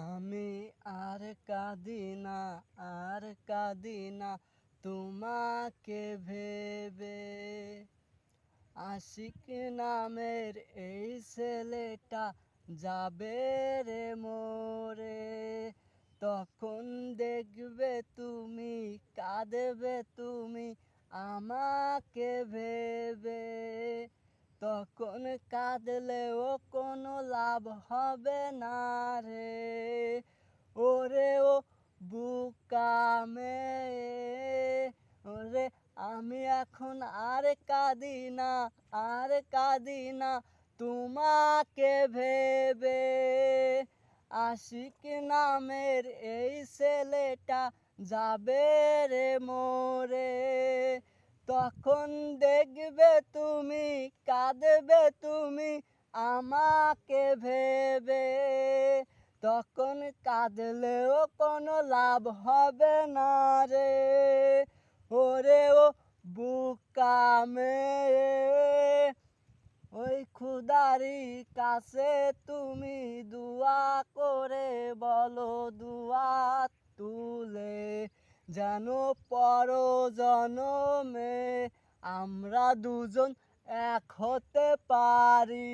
আমি আর কাঁদি না, আর কাঁদি না তোমাকে ভেবে। আশিক নামের এই ছেলেটা যাবে রে মরে। তখন দেখবে তুমি, কাঁদবে তুমি আমাকে ভেবে। তখন কাঁদলেও কোনো লাভ হবে না রে। ওরে ও বুকা মেয়ে, ওরে আমি এখন আর কাঁদি না, আর কাঁদি না তোমাকে ভেবে। আশিক নামের এই ছেলেটা যাবে রে মরে। তখন দেখবে তুমি, কাঁদবে তুমি আমাকে ভেবে। তখন কাঁদলেও কোনো লাভ হবে না রে। ওরে ও বুকা মেয়ে, ওই খুদারি কাছে তুমি দুয়া করে বলো, দুয়া তুলে যেন পরজনমে আমরা দুজন এক হতে পারি।